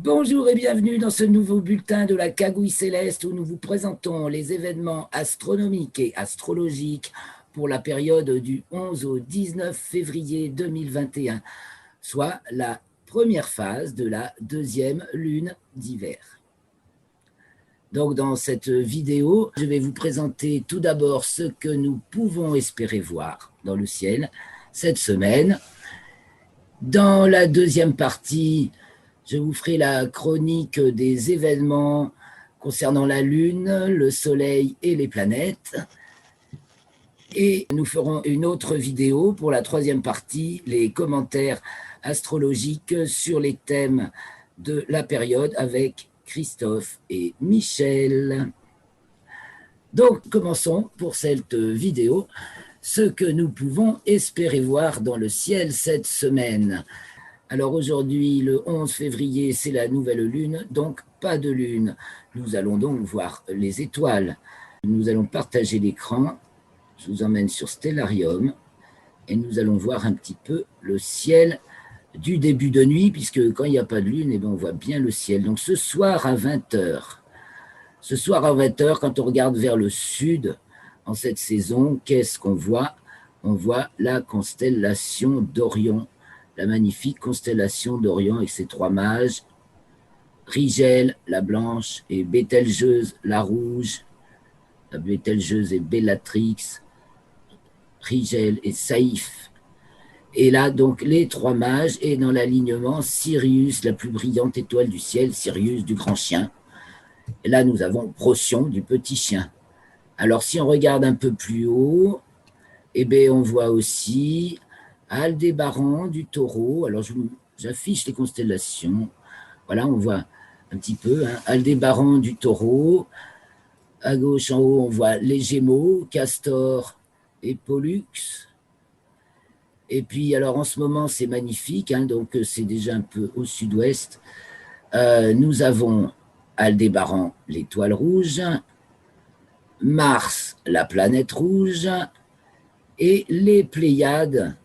Bonjour et bienvenue dans ce nouveau bulletin de la Cagouille Céleste où nous vous présentons les événements astronomiques et astrologiques pour la période du 11 au 19 février 2021, soit la première phase de la deuxième lune d'hiver. Donc dans cette vidéo, je vais vous présenter tout d'abord ce que nous pouvons espérer voir dans le ciel cette semaine. Dans la deuxième partie, je vous ferai la chronique des événements concernant la Lune, le Soleil et les planètes. Et nous ferons une autre vidéo pour la troisième partie, les commentaires astrologiques sur les thèmes de la période avec Christophe et Michel. Donc, commençons pour cette vidéo. Ce que nous pouvons espérer voir dans le ciel cette semaine. Alors aujourd'hui, le 11 février, c'est la nouvelle lune, donc pas de lune. Nous allons donc voir les étoiles. Nous allons partager l'écran. Je vous emmène sur Stellarium et nous allons voir un petit peu le ciel du début de nuit, puisque quand il n'y a pas de lune, on voit bien le ciel. Donc ce soir à 20h, quand on regarde vers le sud, en cette saison, qu'est-ce qu'on voit? On voit la constellation d'Orion, la magnifique constellation d'Orion avec ses trois mages, Rigel, la blanche, et Bételgeuse, la rouge. La Bételgeuse et Bellatrix, Rigel et Saïf. Et là, donc, les trois mages, et dans l'alignement, Sirius, la plus brillante étoile du ciel, Sirius du grand chien. Et là, nous avons Procyon du petit chien. Alors, si on regarde un peu plus haut, on voit aussi Aldébaran du taureau. Alors, j'affiche les constellations. Voilà, on voit un petit peu Aldébaran du taureau. À gauche, en haut, on voit les Gémeaux, Castor et Pollux. Et puis, alors, en ce moment, c'est magnifique. Donc, c'est déjà un peu au sud-ouest. Nous avons Aldébaran, l'étoile rouge. Mars, la planète rouge. Et les Pléiades,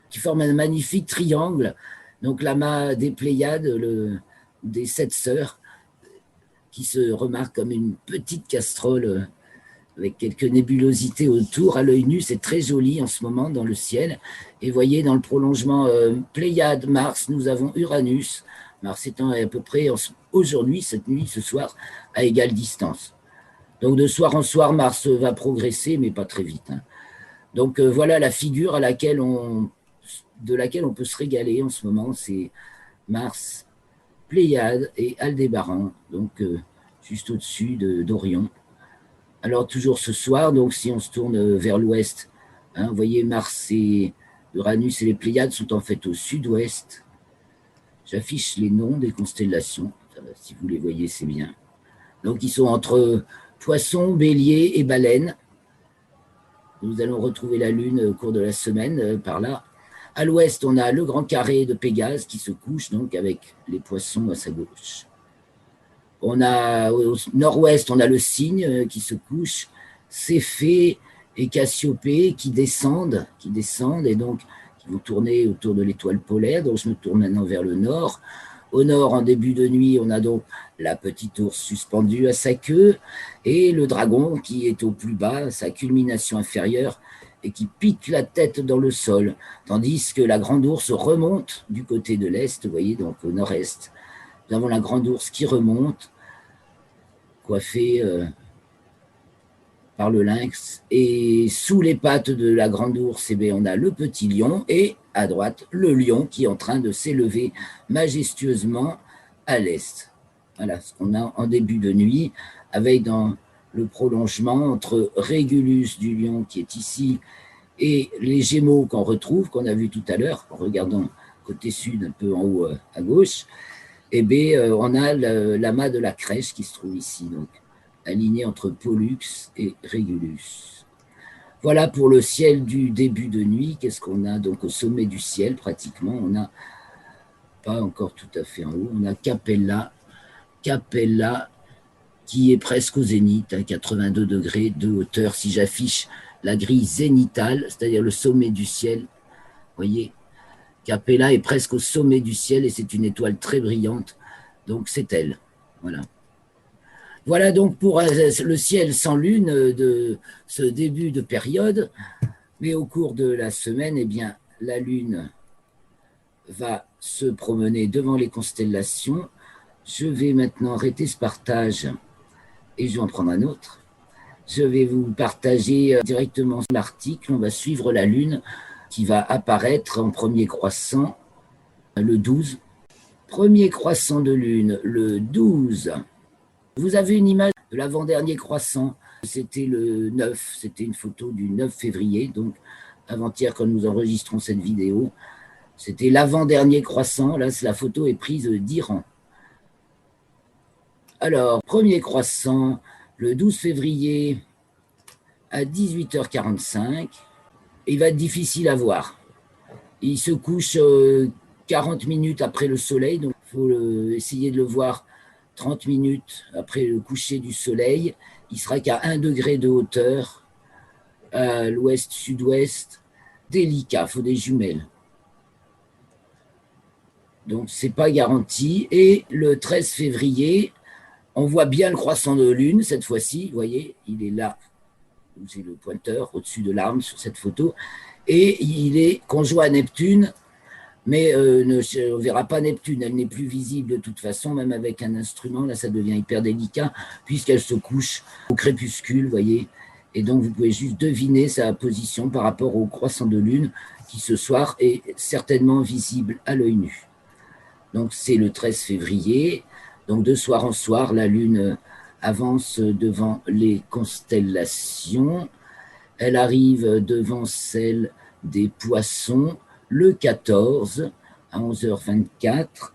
qui forment un magnifique triangle. Donc, l'amas des Pléiades, des 7 sœurs, qui se remarque comme une petite casserole avec quelques nébulosités autour. À l'œil nu, c'est très joli en ce moment dans le ciel. Et voyez, dans le prolongement Pléiades, Mars, nous avons Uranus. Mars étant à peu près aujourd'hui, cette nuit, ce soir, à égale distance. Donc de soir en soir, Mars va progresser, mais pas très vite. Donc voilà la figure de laquelle on peut se régaler en ce moment, c'est Mars, Pléiades et Aldébaran, donc juste au-dessus d'Orion. Alors toujours ce soir, donc si on se tourne vers l'ouest, vous voyez Mars et Uranus et les Pléiades sont en fait au sud-ouest. J'affiche les noms des constellations, si vous les voyez c'est bien. Donc ils sont entre Poisson, Bélier et Baleine. Nous allons retrouver la Lune au cours de la semaine par là. À l'ouest, on a le grand carré de Pégase qui se couche donc avec les poissons à sa gauche. On a au nord-ouest, on a le Cygne qui se couche, Céphée et Cassiopée qui descendent et donc qui vont tourner autour de l'étoile polaire. Donc je me tourne maintenant vers le nord. Au nord, en début de nuit, on a donc la petite ours suspendue à sa queue et le dragon qui est au plus bas, sa culmination inférieure, et qui pique la tête dans le sol, tandis que la grande ours remonte du côté de l'est, vous voyez, donc au nord-est. Nous avons la grande ours qui remonte, coiffée par le lynx, et sous les pattes de la grande ours, on a le petit lion, et à droite, le lion qui est en train de s'élever majestueusement à l'est. Voilà ce qu'on a en début de nuit, avec dans le prolongement entre Régulus du lion qui est ici, et les Gémeaux qu'on retrouve, qu'on a vu tout à l'heure, en regardant côté sud, un peu en haut à gauche, on a l'amas de la crèche qui se trouve ici, donc aligné entre Pollux et Régulus. Voilà pour le ciel du début de nuit. Qu'est-ce qu'on a donc au sommet du ciel pratiquement? On n'a pas encore tout à fait en haut. On a Capella qui est presque au zénith, à 82 degrés de hauteur. Si j'affiche la grille zénithale, c'est-à-dire le sommet du ciel, vous voyez, Capella est presque au sommet du ciel et c'est une étoile très brillante Donc c'est elle. Voilà. Voilà donc pour le ciel sans lune de ce début de période. Mais au cours de la semaine, eh bien, la lune va se promener devant les constellations. Je vais maintenant arrêter ce partage et je vais en prendre un autre. Je vais vous partager directement l'article. On va suivre la lune qui va apparaître en premier croissant le 12. Premier croissant de lune, le 12. Vous avez une image de l'avant-dernier croissant. C'était le 9, c'était une photo du 9 février, donc avant-hier quand nous enregistrons cette vidéo. C'était l'avant-dernier croissant, là la photo est prise d'Iran. Alors, premier croissant, le 12 février à 18h45. Il va être difficile à voir. Il se couche 40 minutes après le soleil, donc il faut essayer de le voir 30 minutes après le coucher du soleil. Il sera qu'à 1 degré de hauteur, à l'ouest-sud-ouest. Délicat, il faut des jumelles. Donc, ce n'est pas garanti. Et le 13 février, on voit bien le croissant de lune, cette fois-ci. Vous voyez, il est là, où j'ai le pointeur, au-dessus de l'arme sur cette photo. Et il est conjoint à Neptune, mais on ne verra pas Neptune. Elle n'est plus visible de toute façon, même avec un instrument. Là, ça devient hyper délicat, puisqu'elle se couche au crépuscule, vous voyez. Et donc, vous pouvez juste deviner sa position par rapport au croissant de lune, qui ce soir est certainement visible à l'œil nu. Donc, c'est le 13 février. Donc, de soir en soir, la lune avance devant les constellations. Elle arrive devant celle des poissons le 14 à 11h24.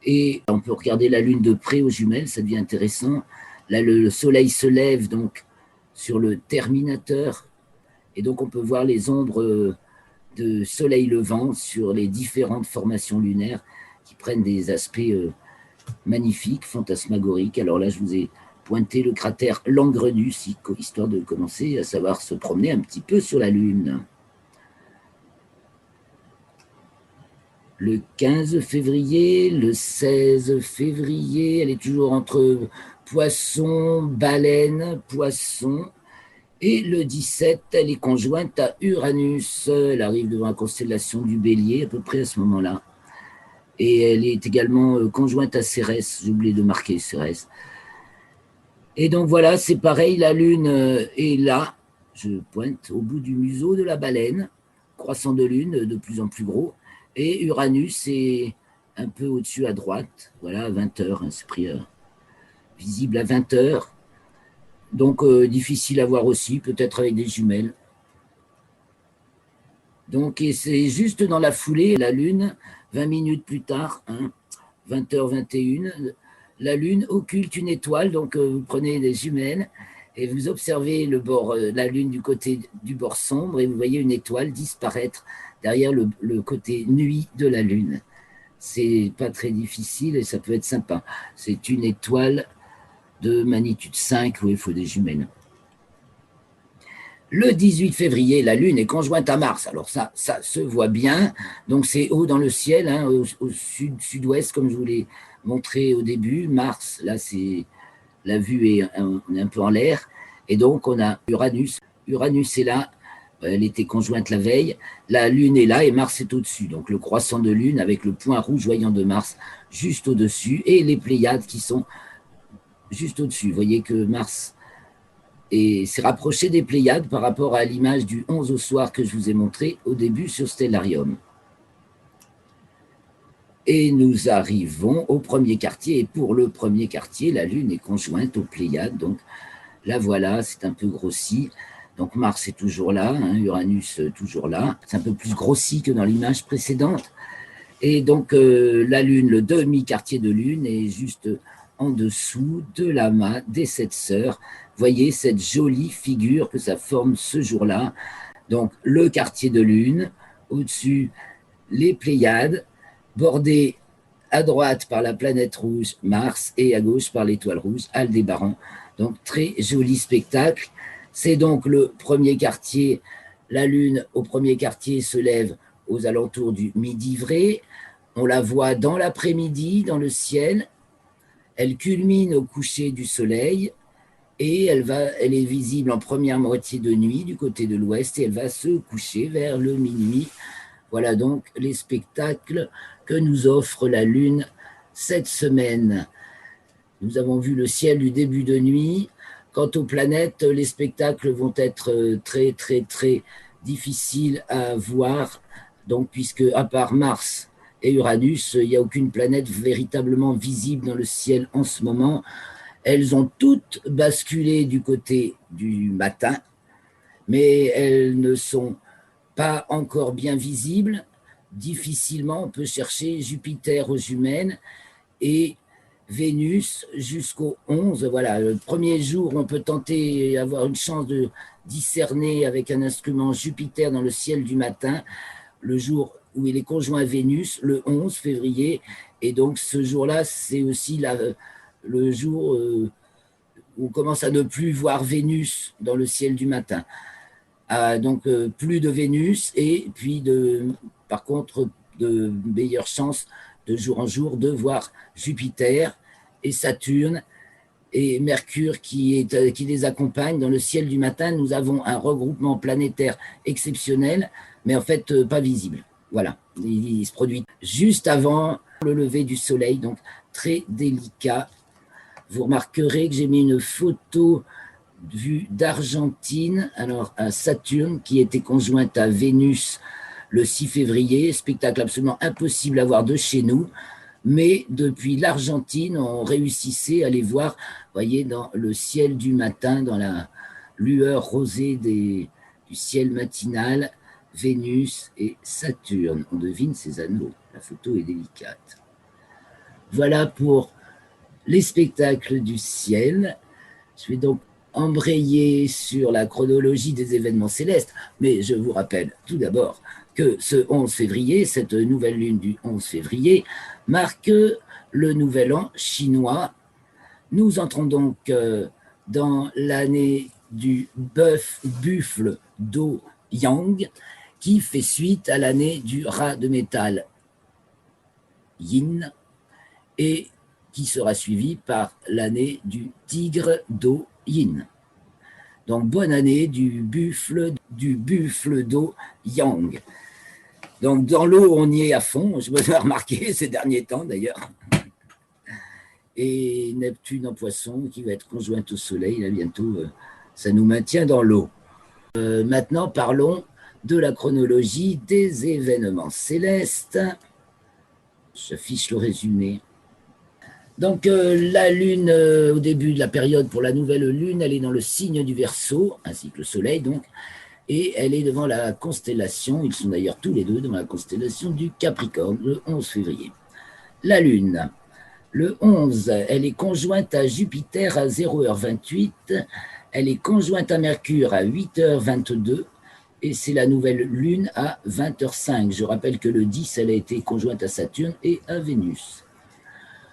Et on peut regarder la lune de près aux jumelles, ça devient intéressant. Là, le soleil se lève donc sur le terminateur. Et donc, on peut voir les ombres de soleil levant sur les différentes formations lunaires qui prennent des aspects magnifiques, fantasmagoriques. Alors là, je vous ai pointé le cratère Langrenus, histoire de commencer à savoir se promener un petit peu sur la Lune. Le 15 février, le 16 février, elle est toujours entre poisson, baleine, poisson. Et le 17, elle est conjointe à Uranus. Elle arrive devant la constellation du Bélier, à peu près à ce moment-là. Et elle est également conjointe à Cérès. J'ai oublié de marquer Cérès. Et donc voilà, c'est pareil, la Lune est là. Je pointe au bout du museau de la baleine, croissant de Lune de plus en plus gros. Et Uranus est un peu au-dessus à droite. Voilà, à 20h, hein, c'est pris visible à 20h. Donc difficile à voir aussi, peut-être avec des jumelles. Donc et c'est juste dans la foulée, la Lune, 20 minutes plus tard, hein, 20h21, la Lune occulte une étoile, donc vous prenez des jumelles et vous observez le bord, la Lune du côté du bord sombre et vous voyez une étoile disparaître derrière le côté nuit de la Lune. C'est pas très difficile et ça peut être sympa. C'est une étoile de magnitude 5 où il faut des jumelles. Le 18 février, la Lune est conjointe à Mars. Alors ça se voit bien. Donc c'est haut dans le ciel, hein, au sud-ouest, comme je vous l'ai montré au début. Mars, là, c'est la vue est un peu en l'air. Et donc on a Uranus. Uranus est là. Elle était conjointe la veille. La Lune est là et Mars est au-dessus. Donc le croissant de Lune avec le point rougeoyant de Mars juste au-dessus et les Pléiades qui sont juste au-dessus. Vous voyez que Mars s'est rapproché des Pléiades par rapport à l'image du 11 au soir que je vous ai montré au début sur Stellarium. Et nous arrivons au premier quartier. Et pour le premier quartier, la Lune est conjointe aux Pléiades. Donc là, voilà, c'est un peu grossi. Donc Mars est toujours là, hein, Uranus toujours là. C'est un peu plus grossi que dans l'image précédente. Et donc la Lune, le demi-quartier de Lune est juste en dessous de l'amas des 7 sœurs. Voyez cette jolie figure que ça forme ce jour-là. Donc le quartier de Lune, au-dessus les Pléiades, bordé à droite par la planète rouge Mars et à gauche par l'étoile rouge Aldébaran. Donc très joli spectacle. C'est donc le premier quartier. La Lune au premier quartier se lève aux alentours du midi vrai. On la voit dans l'après-midi dans le ciel. Elle culmine au coucher du soleil et elle est visible en première moitié de nuit du côté de l'ouest et elle va se coucher vers le minuit. Voilà donc les spectacles que nous offre la Lune cette semaine. Nous avons vu le ciel du début de nuit. Quant aux planètes, les spectacles vont être très, très, très difficiles à voir. Donc, puisque à part Mars et Uranus, il n'y a aucune planète véritablement visible dans le ciel en ce moment. Elles ont toutes basculé du côté du matin, mais elles ne sont pas encore bien visibles. Difficilement, on peut chercher Jupiter aux jumelles et Vénus jusqu'au 11. Voilà, le premier jour, on peut tenter avoir une chance de discerner avec un instrument Jupiter dans le ciel du matin, le jour où il est conjoint à Vénus, le 11 février. Et donc, ce jour-là, c'est aussi le jour où on commence à ne plus voir Vénus dans le ciel du matin. Donc, plus de Vénus et puis, par contre, de meilleures chances de jour en jour de voir Jupiter et Saturne et Mercure qui les accompagne. Dans le ciel du matin, nous avons un regroupement planétaire exceptionnel, mais en fait pas visible. Voilà, il se produit juste avant le lever du soleil, donc très délicat. Vous remarquerez que j'ai mis une photo vue d'Argentine, alors à Saturne, qui était conjointe à Vénus le 6 février, spectacle absolument impossible à voir de chez nous, mais depuis l'Argentine, on réussissait à les voir, voyez, dans le ciel du matin, dans la lueur rosée du ciel matinal, Vénus et Saturne. On devine ces anneaux, la photo est délicate. Voilà pour les spectacles du ciel. Je vais donc embrayer sur la chronologie des événements célestes, mais je vous rappelle tout d'abord que ce 11 février, cette nouvelle lune du 11 février, marque le nouvel an chinois. Nous entrons donc dans l'année du buffle Do Yang, qui fait suite à l'année du rat de métal Yin, et qui sera suivie par l'année du tigre Do Yin. Donc, bonne année du buffle Do Yang. Donc, dans l'eau, on y est à fond. Je me suis remarqué ces derniers temps, d'ailleurs. Et Neptune en poisson, qui va être conjointe au soleil, là, bientôt, ça nous maintient dans l'eau. Maintenant, parlons de la chronologie des événements célestes. J'affiche le résumé. Donc, la Lune, au début de la période pour la nouvelle Lune, elle est dans le signe du Verseau, ainsi que le Soleil, donc, et elle est devant la constellation, ils sont d'ailleurs tous les deux devant la constellation du Capricorne, le 11 février. La Lune, le 11, elle est conjointe à Jupiter à 0h28, elle est conjointe à Mercure à 8h22, et c'est la nouvelle Lune à 20h05. Je rappelle que le 10, elle a été conjointe à Saturne et à Vénus.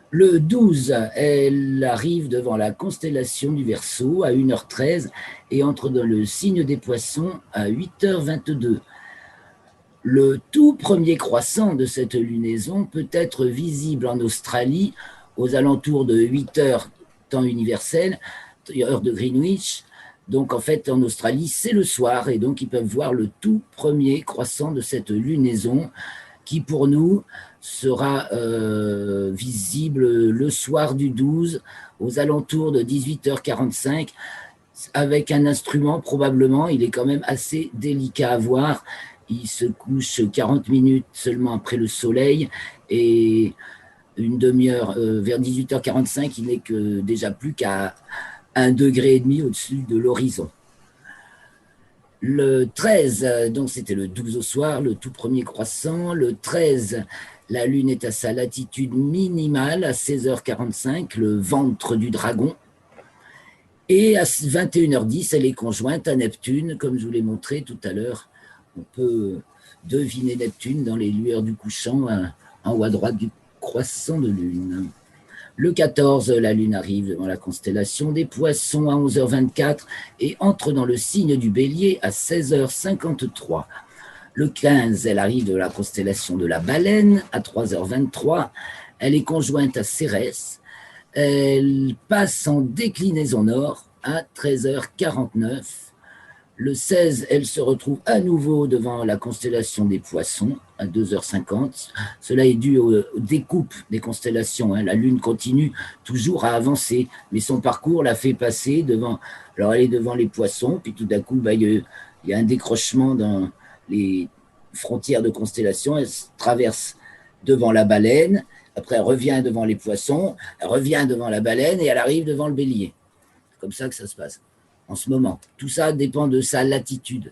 Le 12, elle arrive devant la constellation du Verseau à 1h13 et entre dans le signe des Poissons à 8h22. Le tout premier croissant de cette lunaison peut être visible en Australie aux alentours de 8h temps universel, heure de Greenwich. Donc en fait en Australie c'est le soir et donc ils peuvent voir le tout premier croissant de cette lunaison qui pour nous sera visible le soir du 12 aux alentours de 18h45 avec un instrument probablement, il est quand même assez délicat à voir, il se couche 40 minutes seulement après le soleil et une demi-heure vers 18h45 il n'est que déjà plus qu'à 1,5 degré au-dessus de l'horizon. Le 13, donc c'était le 12 au soir, le tout premier croissant. Le 13, la Lune est à sa latitude minimale à 16h45, le ventre du dragon. Et à 21h10, elle est conjointe à Neptune, comme je vous l'ai montré tout à l'heure. On peut deviner Neptune dans les lueurs du couchant en haut à droite du croissant de Lune. Le 14, la Lune arrive devant la constellation des Poissons à 11h24 et entre dans le signe du Bélier à 16h53. Le 15, elle arrive de la constellation de la Baleine à 3h23. Elle est conjointe à Cérès. Elle passe en déclinaison nord à 13h49. Le 16, elle se retrouve à nouveau devant la constellation des Poissons à 2h50. Cela est dû aux découpes des constellations. La Lune continue toujours à avancer, mais son parcours l'a fait passer devant. Alors elle est devant les Poissons, puis tout d'un coup, il y a un décrochement dans les frontières de constellation. Elle traverse devant la Baleine, après elle revient devant les Poissons, elle revient devant la Baleine et elle arrive devant le Bélier. C'est comme ça que ça se passe en ce moment. Tout ça dépend de sa latitude.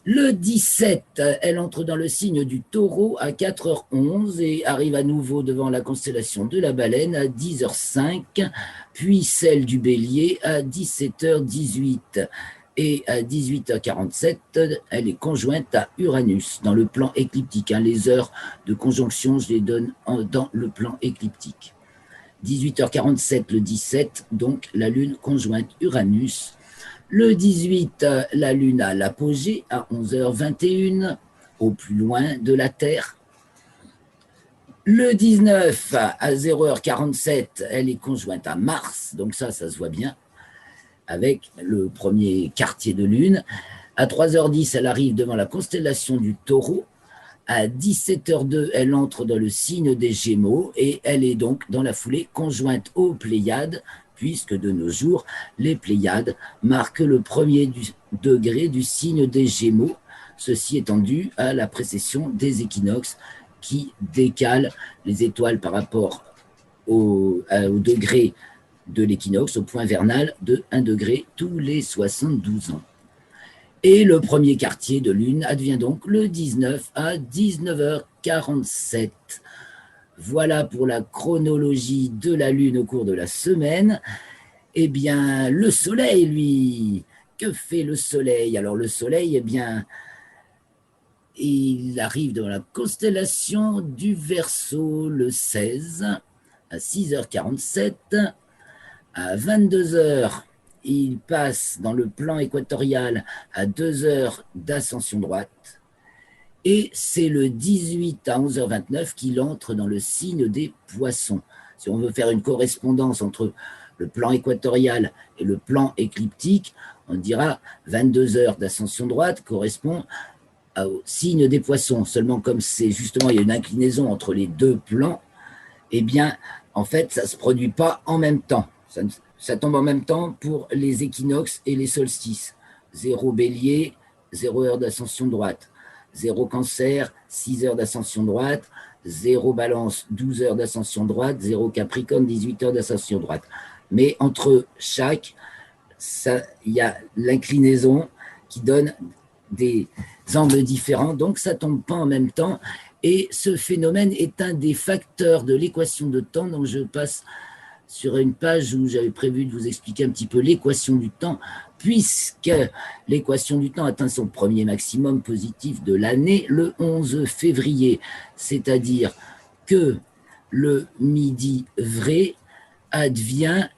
Le 17, elle entre dans le signe du Taureau à 4h11 et arrive à nouveau devant la constellation de la Baleine à 10h05, puis celle du Bélier à 17h18. Et à 18h47, elle est conjointe à Uranus dans le plan écliptique. Les heures de conjonction, je les donne dans le plan écliptique. 18h47 le 17, donc la Lune conjointe Uranus. Le 18, la Lune à l'apogée à 11h21, au plus loin de la Terre. Le 19, à 0h47, elle est conjointe à Mars, donc ça se voit bien, avec le premier quartier de Lune. À 3h10, elle arrive devant la constellation du Taureau. À 17h02, elle entre dans le signe des Gémeaux et elle est donc dans la foulée conjointe aux Pléiades, puisque de nos jours, les Pléiades marquent le premier degré du signe des Gémeaux, ceci étant dû à la précession des équinoxes qui décalent les étoiles par rapport au degré de l'équinoxe, au point vernal de 1 degré tous les 72 ans. Et le premier quartier de Lune advient donc le 19 à 19h47. Voilà pour la chronologie de la Lune au cours de la semaine. Eh bien, le Soleil, lui, que fait le Soleil? Alors le Soleil, eh bien, il arrive dans la constellation du Verseau le 16 à 6h47. À 22h, il passe dans le plan équatorial à 2 heures d'ascension droite. Et c'est le 18 à 11h29 qu'il entre dans le signe des Poissons. Si on veut faire une correspondance entre le plan équatorial et le plan écliptique, on dira 22 heures d'ascension droite correspond au signe des Poissons. Seulement comme c'est justement, il y a une inclinaison entre les deux plans, eh bien, en fait, ça ne se produit pas en même temps. Ça tombe en même temps pour les équinoxes et les solstices. 0 Bélier, 0 heure d'ascension droite. 0 Cancer, 6 heures d'ascension droite. 0 Balance, 12 heures d'ascension droite. 0 Capricorne, 18 heures d'ascension droite. Mais entre chaque, il y a l'inclinaison qui donne des angles différents, donc ça ne tombe pas en même temps. Et ce phénomène est un des facteurs de l'équation de temps, donc je passe sur une page où j'avais prévu de vous expliquer un petit peu l'équation du temps, puisque l'équation du temps atteint son premier maximum positif de l'année le 11 février, c'est-à-dire que le midi vrai advient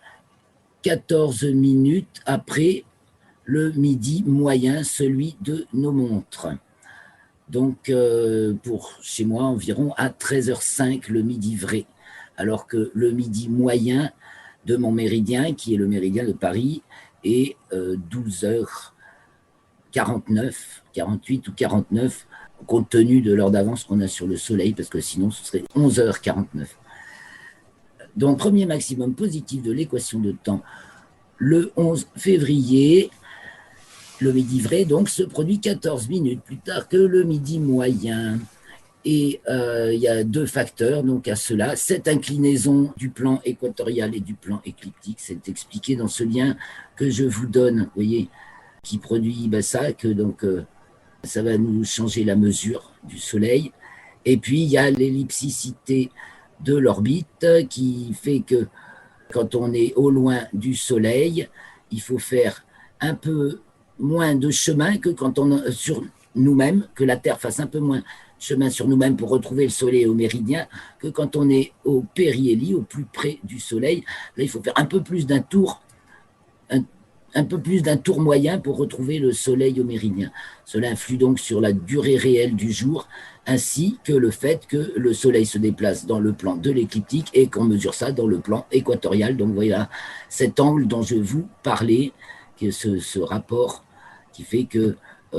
14 minutes après le midi moyen, celui de nos montres. Donc, pour chez moi, environ à 13h05 le midi vrai, alors que le midi moyen de mon méridien, qui est le méridien de Paris, est 12h49, 48 ou 49, compte tenu de l'heure d'avance qu'on a sur le soleil, parce que sinon ce serait 11h49. Donc, premier maximum positif de l'équation de temps, le 11 février, le midi vrai, donc, se produit 14 minutes plus tard que le midi moyen. Et il y a deux facteurs donc à cela. Cette inclinaison du plan équatorial et du plan écliptique, c'est expliqué dans ce lien que je vous donne, vous voyez, qui produit ça, que donc ça va nous changer la mesure du Soleil. Et puis, il y a l'ellipticité de l'orbite qui fait que quand on est au loin du Soleil, il faut faire un peu moins de chemin que quand on sur nous-mêmes, que la Terre fasse un peu moins chemin sur nous-mêmes pour retrouver le Soleil au méridien que quand on est au périhélie, au plus près du Soleil. Là, il faut faire un peu plus d'un tour un peu plus d'un tour moyen pour retrouver le soleil au méridien. Cela influe donc sur la durée réelle du jour, ainsi que le fait que le soleil se déplace dans le plan de l'écliptique et qu'on mesure ça dans le plan équatorial. Donc voilà cet angle dont je vous parlais, ce rapport qui fait que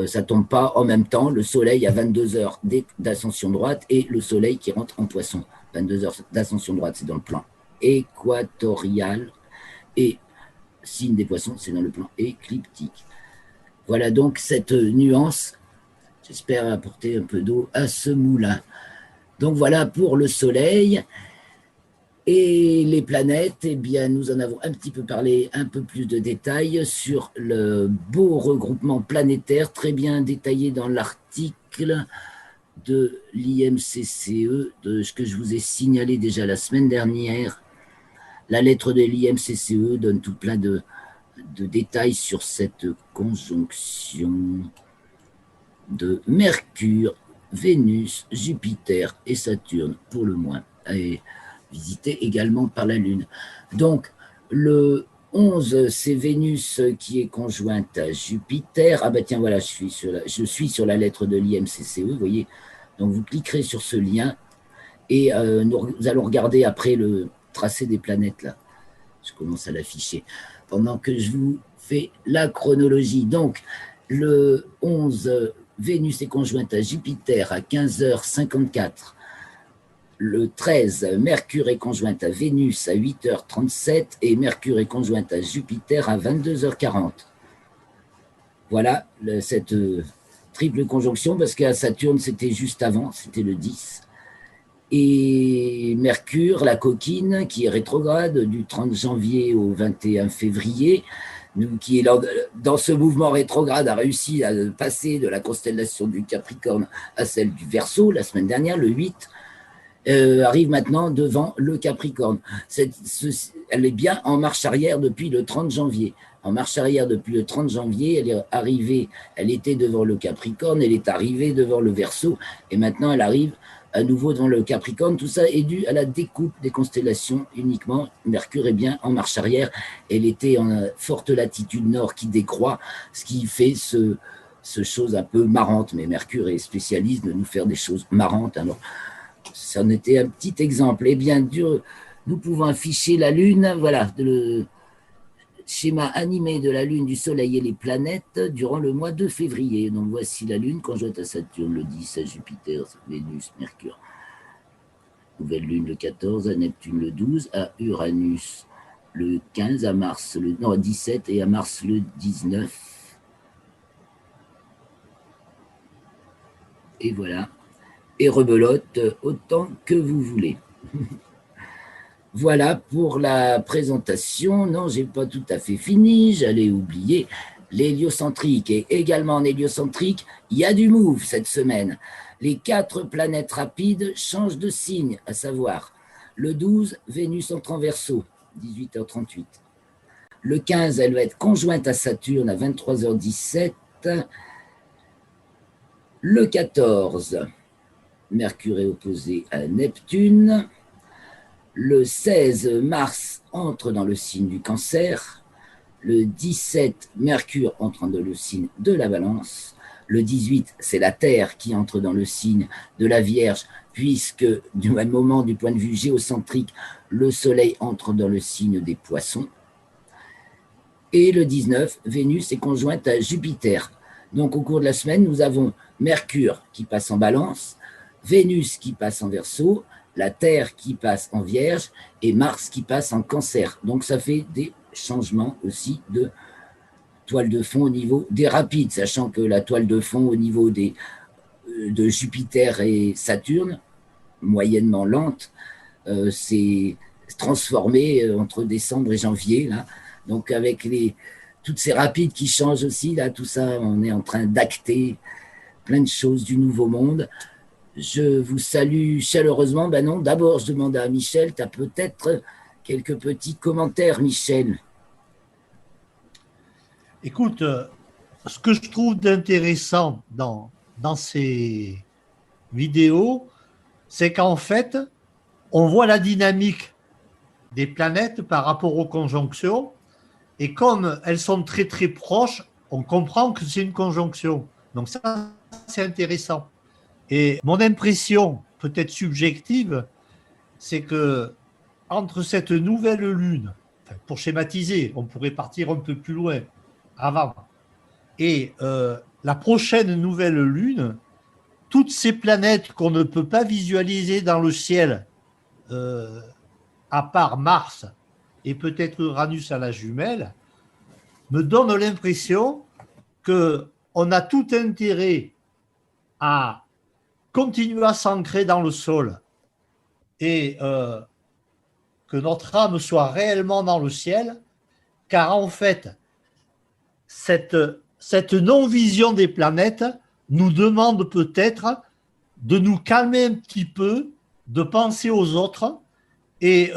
ça ne tombe pas en même temps, le soleil à 22 heures d'ascension droite et le soleil qui rentre en poisson. 22 heures d'ascension droite, c'est dans le plan équatorial, et signe des poissons, c'est dans le plan écliptique. Voilà donc cette nuance. J'espère apporter un peu d'eau à ce moulin. Donc voilà pour le soleil. Et les planètes, eh bien, nous en avons un petit peu parlé, un peu plus de détails sur le beau regroupement planétaire, très bien détaillé dans l'article de l'IMCCE, de ce que je vous ai signalé déjà la semaine dernière. La lettre de l'IMCCE donne tout plein de détails sur cette conjonction de Mercure, Vénus, Jupiter et Saturne, pour le moins, et visité également par la Lune. Donc, le 11, c'est Vénus qui est conjointe à Jupiter. Ah ben tiens, voilà, je suis sur la lettre de l'IMCCE, vous voyez. Donc, vous cliquerez sur ce lien et nous allons regarder après le tracé des planètes, là. Je commence à l'afficher. Pendant que je vous fais la chronologie. Donc, le 11, Vénus est conjointe à Jupiter à 15h54. Le 13, Mercure est conjointe à Vénus à 8h37 et Mercure est conjointe à Jupiter à 22h40. Voilà cette triple conjonction, parce qu'à Saturne, c'était juste avant, c'était le 10. Et Mercure, la coquine, qui est rétrograde du 30 janvier au 21 février, qui est dans ce mouvement rétrograde, a réussi à passer de la constellation du Capricorne à celle du Verseau la semaine dernière, le 8, arrive maintenant devant le Capricorne. Elle est bien en marche arrière depuis le 30 janvier. En marche arrière depuis le 30 janvier, elle est arrivée, elle était devant le Capricorne, elle est arrivée devant le Verseau, et maintenant elle arrive à nouveau devant le Capricorne. Tout ça est dû à la découpe des constellations uniquement. Mercure est bien en marche arrière, elle était en forte latitude nord qui décroît, ce qui fait ce chose un peu marrante, mais Mercure est spécialiste de nous faire des choses marrantes. Alors, ça en était un petit exemple. Eh bien, nous pouvons afficher la Lune, voilà, le schéma animé de la Lune, du Soleil et les planètes durant le mois de février. Donc voici la Lune conjointe à Saturne le 10, à Jupiter, Vénus, Mercure. Nouvelle Lune le 14, à Neptune le 12, à Uranus le 15, à Mars le 17 et à Mars le 19. Et voilà. Et rebelote autant que vous voulez. Voilà pour la présentation. Non, j'ai pas tout à fait fini. J'allais oublier l'héliocentrique. Et également en héliocentrique, il y a du move cette semaine. Les 4 planètes rapides changent de signe, à savoir le 12, Vénus entre en Verseau, 18h38. Le 15, elle va être conjointe à Saturne à 23h17. Le 14, Mercure est opposé à Neptune. Le 16, Mars entre dans le signe du Cancer. Le 17, Mercure entre dans le signe de la Balance. Le 18, c'est la Terre qui entre dans le signe de la Vierge, puisque du même moment, du point de vue géocentrique, le Soleil entre dans le signe des Poissons. Et le 19, Vénus est conjointe à Jupiter. Donc au cours de la semaine, nous avons Mercure qui passe en Balance, Vénus qui passe en Verseau, la Terre qui passe en Vierge et Mars qui passe en Cancer. Donc ça fait des changements aussi de toile de fond au niveau des rapides, sachant que la toile de fond au niveau de Jupiter et Saturne, moyennement lente, s'est transformée entre décembre et janvier. Là. Donc avec toutes ces rapides qui changent aussi, là, tout ça, on est en train d'acter plein de choses du nouveau monde. Je vous salue chaleureusement. Ben non, d'abord, je demande à Michel, tu as peut-être quelques petits commentaires, Michel. Écoute, ce que je trouve d'intéressant dans ces vidéos, c'est qu'en fait, on voit la dynamique des planètes par rapport aux conjonctions Et comme elles sont très très proches, on comprend que c'est une conjonction. Donc ça, c'est intéressant. Et mon impression, peut-être subjective, c'est que entre cette nouvelle lune, enfin, pour schématiser, on pourrait partir un peu plus loin avant, et la prochaine nouvelle lune, toutes ces planètes qu'on ne peut pas visualiser dans le ciel, à part Mars et peut-être Uranus à la jumelle, me donnent l'impression qu'on a tout intérêt à continuer à s'ancrer dans le sol et que notre âme soit réellement dans le ciel, car en fait, cette non-vision des planètes nous demande peut-être de nous calmer un petit peu, de penser aux autres, et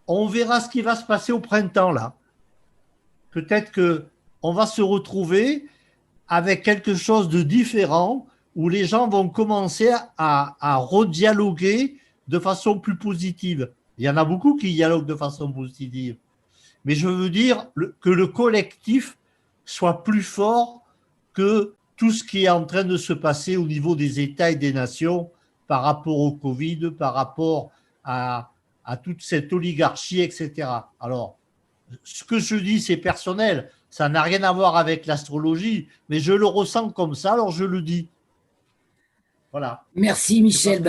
on verra ce qui va se passer au printemps là. Peut-être qu'on va se retrouver avec quelque chose de différent où les gens vont commencer à redialoguer de façon plus positive. Il y en a beaucoup qui dialoguent de façon positive. Mais je veux dire que le collectif soit plus fort que tout ce qui est en train de se passer au niveau des États et des nations par rapport au Covid, par rapport à toute cette oligarchie, etc. Alors, ce que je dis, c'est personnel. Ça n'a rien à voir avec l'astrologie, mais je le ressens comme ça, alors je le dis. Voilà. Merci Michel,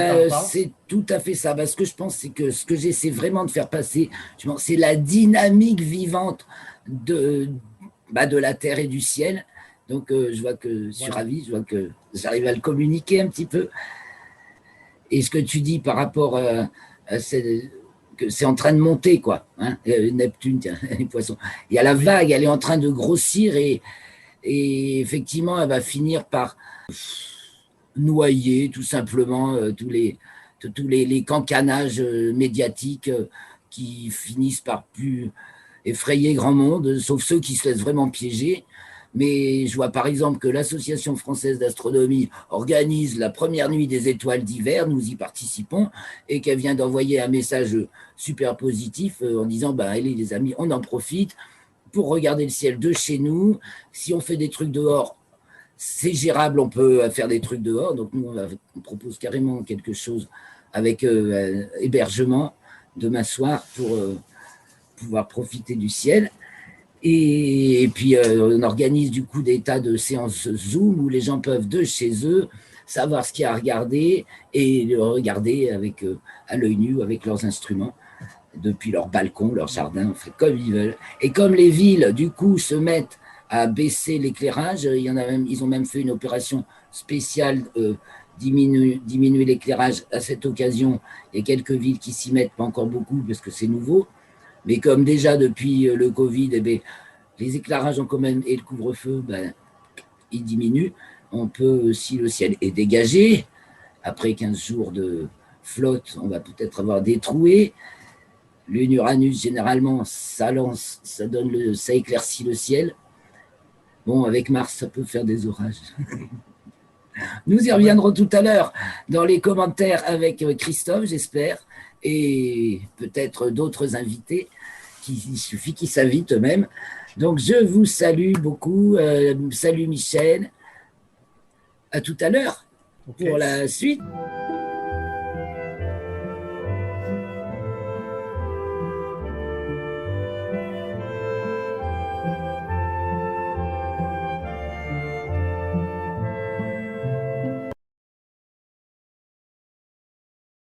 c'est tout à fait ça. Ce que je pense, c'est que ce que j'essaie vraiment de faire passer, c'est la dynamique vivante de la terre et du ciel. Donc je vois que je suis ravi, je vois que j'arrive à le communiquer un petit peu. Et ce que tu dis par rapport à que c'est en train de monter, quoi. Hein, Neptune, tiens, les poissons. Il y a la vague, elle est en train de grossir et effectivement, elle va finir par noyer tout simplement tous les cancanages médiatiques qui finissent par plus effrayer grand monde, sauf ceux qui se laissent vraiment piéger. Mais je vois par exemple que l'Association française d'astronomie organise la première nuit des étoiles d'hiver, nous y participons, et qu'elle vient d'envoyer un message super positif en disant, allez les amis, on en profite pour regarder le ciel de chez nous. Si on fait des trucs dehors, c'est gérable, on peut faire des trucs dehors. Donc nous, on propose carrément quelque chose avec hébergement demain soir pour pouvoir profiter du ciel. Et puis, on organise du coup des tas de séances Zoom où les gens peuvent de chez eux savoir ce qu'il y a à regarder et le regarder à l'œil nu avec leurs instruments depuis leur balcon, leur jardin, on fait comme ils veulent. Et comme les villes, du coup, se mettent à baisser l'éclairage, ils ont même fait une opération spéciale diminuer l'éclairage à cette occasion. Il y a quelques villes qui s'y mettent, pas encore beaucoup parce que c'est nouveau. Mais comme déjà depuis le Covid, les éclairages ont quand même, et le couvre-feu, il diminue. On peut, si le ciel est dégagé, après 15 jours de flotte, on va peut-être avoir des trouées. L'Uranus, généralement, ça éclaircit le ciel. Bon, avec Mars, ça peut faire des orages. Nous y reviendrons tout à l'heure dans les commentaires avec Christophe, j'espère, et peut-être d'autres invités. Il suffit qu'ils s'invitent eux-mêmes. Donc, je vous salue beaucoup. Salut Michel. À tout à l'heure pour la suite.